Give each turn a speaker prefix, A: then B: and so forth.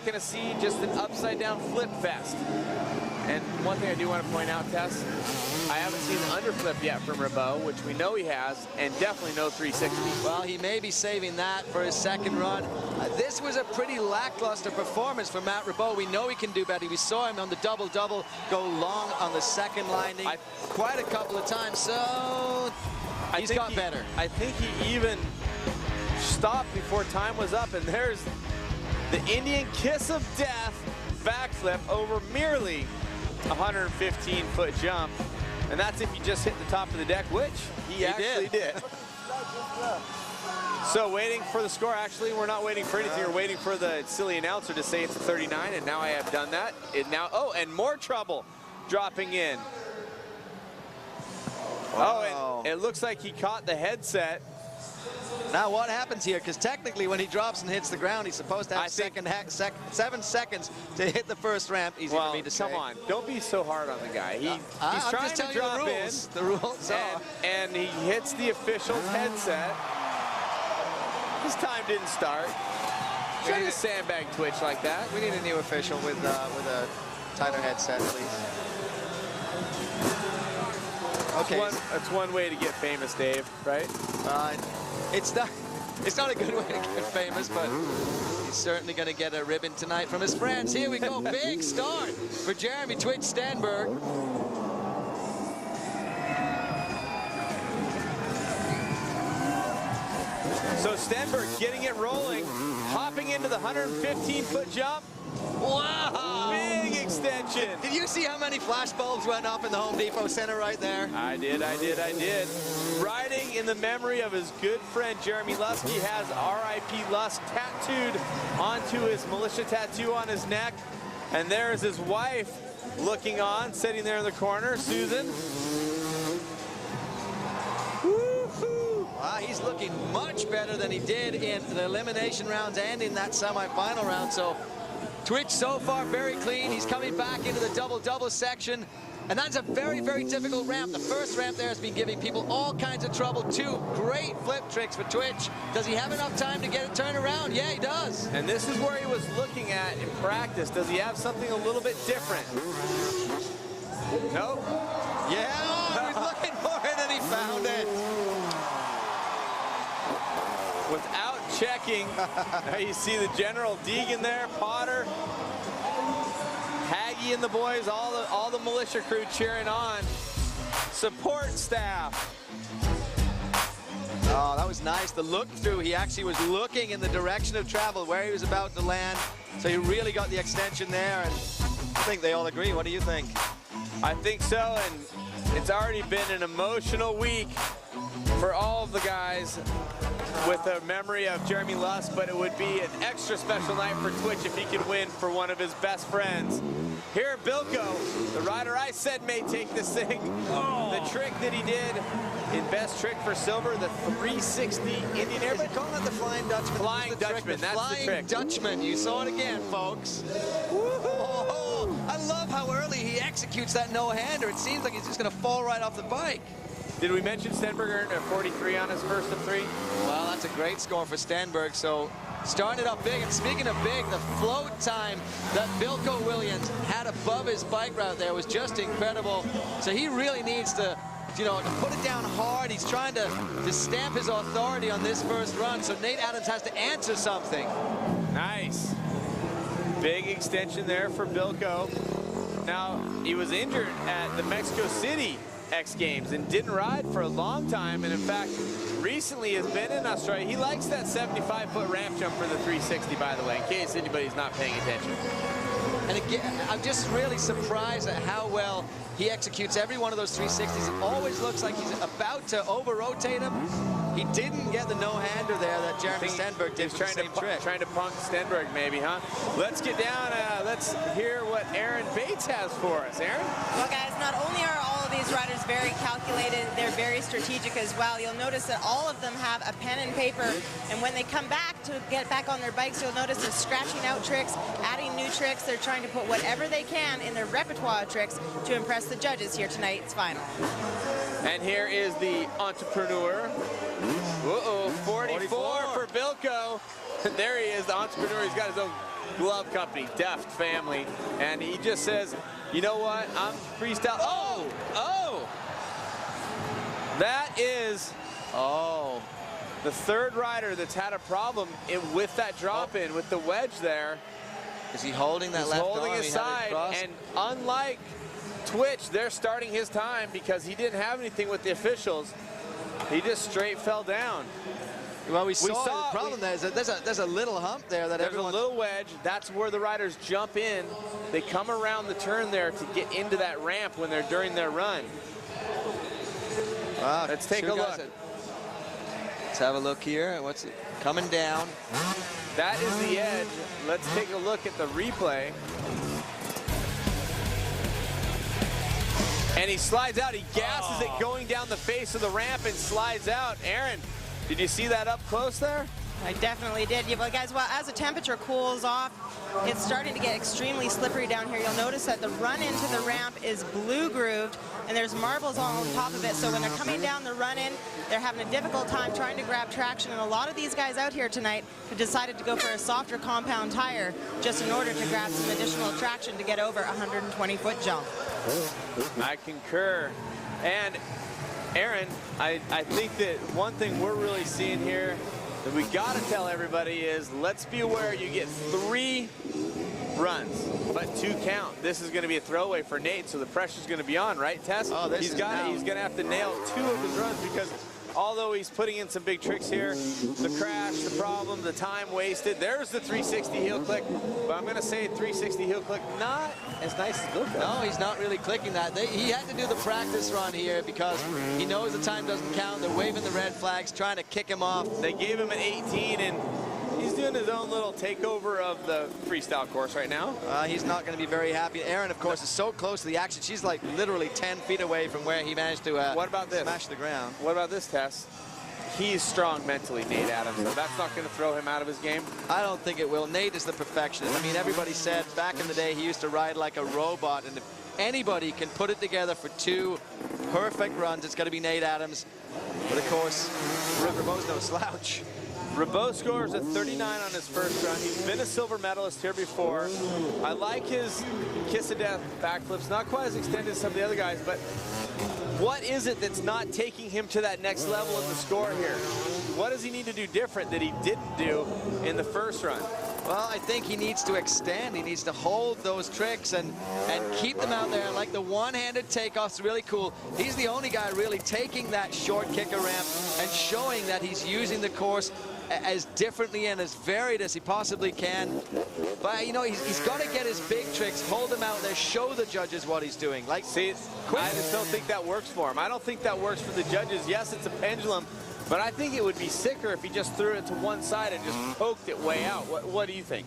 A: going to see just an upside-down flip fest. And one thing I do want to point out, Tess, I haven't seen an underflip yet from Ribot, which we know he has, and definitely no 360.
B: Well, he may be saving that for his second run. This was a pretty lackluster performance for Matt Ribot. We know he can do better. We saw him on the double-double go long on the second landing quite a couple of times, so he's got better.
A: I think he even stopped before time was up, and there's the Indian kiss of death backflip over merely 115-foot jump, and that's if you just hit the top of the deck, which he actually did. So waiting for the score. Actually, we're not waiting for anything. We're waiting for the silly announcer to say it's a 39, and now I have done that. It now, oh, and more trouble dropping in.
B: Wow.
A: Oh, and it looks like he caught the headset.
B: Now what happens here? Because technically when he drops and hits the ground, he's supposed to have 7 seconds to hit the first ramp. Easy for me to say.
A: Come on, don't be so hard on the guy. He's
B: I'm
A: trying
B: just
A: to drop
B: you the rules. The rules are.
A: And he hits the official's headset. His time didn't start. Try to sandbag Twitch like that.
B: We need a new official with a tighter headset, please. Okay.
A: That's one way to get famous, Dave, right?
B: It's not a good way to get famous, but he's certainly going to get a ribbon tonight from his friends. Here we go. Big start for Jeremy Twitch Stenberg.
A: So Stenberg getting it rolling, hopping into the 115-foot jump.
B: Wow!
A: Big extension.
B: Did you see how many flash bulbs went up in the Home Depot Center right there?
A: I did. Riding in the memory of his good friend Jeremy Lusk. He has R.I.P. Lusk tattooed onto his militia tattoo on his neck. And there is his wife looking on, sitting there in the corner, Susan.
B: Wow, he's looking much better than he did in the elimination rounds and in that semifinal round. So Twitch so far very clean. He's coming back into the double-double section. And that's a very, very difficult ramp. The first ramp there has been giving people all kinds of trouble. 2 great flip tricks for Twitch. Does he have enough time to get it turned around? Yeah, he does.
A: And this is where he was looking at in practice. Does he have something a little bit different? Nope.
B: Yeah, he was looking for it and he found it.
A: Without checking, now you see the General Deegan there, Potter, Haggy and the boys, all the militia crew cheering on. Support staff.
B: Oh, that was nice. The look through, he actually was looking in the direction of travel where he was about to land. So he really got the extension there, and I think they all agree. What do you think?
A: I think so, and it's already been an emotional week for all of the guys with a memory of Jeremy Lusk, but it would be an extra special night for Twitch if he could win for one of his best friends. Here, Bilko, the rider I said may take this thing. Oh. The trick that he did in best trick for silver, the 360 Indian Air.
B: They call it the Flying Dutchman.
A: Flying Dutchman, that's the trick.
B: Flying Dutchman, you saw it again, folks. Oh, I love how early he executes that no-hander. It seems like he's just going to fall right off the bike.
A: Did we mention Stenberg earned a 43 on his first of 3?
B: Well, that's a great score for Stenberg. So starting it up big, and speaking of big, the float time that Bilko Williams had above his bike route there was just incredible. So he really needs to, you know, to put it down hard. He's trying to stamp his authority on this first run. So Nate Adams has to answer something.
A: Nice. Big extension there for Bilko. Now, he was injured at the Mexico City X Games and didn't ride for a long time, and in fact recently has been in Australia. He likes that 75-foot ramp jump for the 360, by the way, in case anybody's not paying attention.
B: And again, I'm just really surprised at how well he executes every one of those 360s. It always looks like he's about to over-rotate him. He didn't get the no-hander there that Jeremy Stenberg did.
A: Trying to punk Stenberg maybe, huh? Let's get down, let's hear what Aaron Bates has for us. Aaron?
C: Well, guys, not only are all of these riders very calculated, they're very strategic as well. You'll notice that all of them have a pen and paper, and when they come back to get back on their bikes, you'll notice they're scratching out tricks, adding new tricks. They're trying to put whatever they can in their repertoire of tricks to impress the judges here tonight's final.
A: And here is the entrepreneur. Uh-oh, 44 for Bilko. There he is, the entrepreneur. He's got his own glove company, Deft Family, and he just says, you know what, I'm freestyle. Oh, that is, the third rider that's had a problem with that drop in, with the wedge there.
B: Is he holding that left arm?
A: He's holding his side, and unlike Twitch, they're starting his time because he didn't have anything with the officials. He just straight fell down.
B: Well, we saw the problem there is that there's a little hump there that
A: there's a little wedge. That's where the riders jump in. They come around the turn there to get into that ramp when they're during their run.
B: Wow,
A: let's take a look.
B: Let's have a look here. What's it coming down?
A: That is the edge. Let's take a look at the replay. And he slides out. He gasses it going down the face of the ramp and slides out. Aaron, did you see that up close there?
C: I definitely did. Yeah, but guys, well, as the temperature cools off, it's starting to get extremely slippery down here. You'll notice that the run into the ramp is blue grooved, and there's marbles on top of it. So when they're coming down the run in, they're having a difficult time trying to grab traction. And a lot of these guys out here tonight have decided to go for a softer compound tire just in order to grab some additional traction to get over a 120-foot jump.
A: I concur. And Aaron, I think that one thing we're really seeing here that we got to tell everybody is, let's be aware you get 3 runs, but 2 count. This is going to be a throwaway for Nate, so the pressure's going to be on, right, Tess?
B: Oh, he's
A: going to have to nail 2 of his runs because although he's putting in some big tricks here, the crash, the problem, the time wasted. There's the 360 heel click, but I'm going to say 360 heel click not as nice as Luca.
B: No, he's not really clicking that. He had to do the practice run here because he knows the time doesn't count. They're waving the red flags, trying to kick him off.
A: They gave him an 18, and he's doing his own little takeover of the freestyle course right now.
B: He's not going to be very happy. Erin, of course, is so close to the action. She's like literally 10 feet away from where he managed to
A: what about this?
B: smash the ground.
A: What about this, Tess? He's strong mentally, Nate Adams, so that's not going to throw him out of his game?
B: I don't think it will. Nate is the perfectionist. I mean, everybody said back in the day he used to ride like a robot, and if anybody can put it together for 2 perfect runs, it's going to be Nate Adams. But of course, Riverboat's no slouch.
A: Ribot scores a 39 on his first run. He's been a silver medalist here before. I like his kiss of death backflips, not quite as extended as some of the other guys, but what is it that's not taking him to that next level of the score here? What does he need to do different that he didn't do in the first run?
B: Well, I think he needs to extend. He needs to hold those tricks and keep them out there. Like the one-handed takeoff's really cool. He's the only guy really taking that short kicker ramp and showing that he's using the course as differently and as varied as he possibly can. But, you know, he's got to get his big tricks, hold them out there, show the judges what he's doing. Like,
A: see, I just don't think that works for him. I don't think that works for the judges. Yes, it's a pendulum, but I think it would be sicker if he just threw it to one side and just poked it way out. What do you think?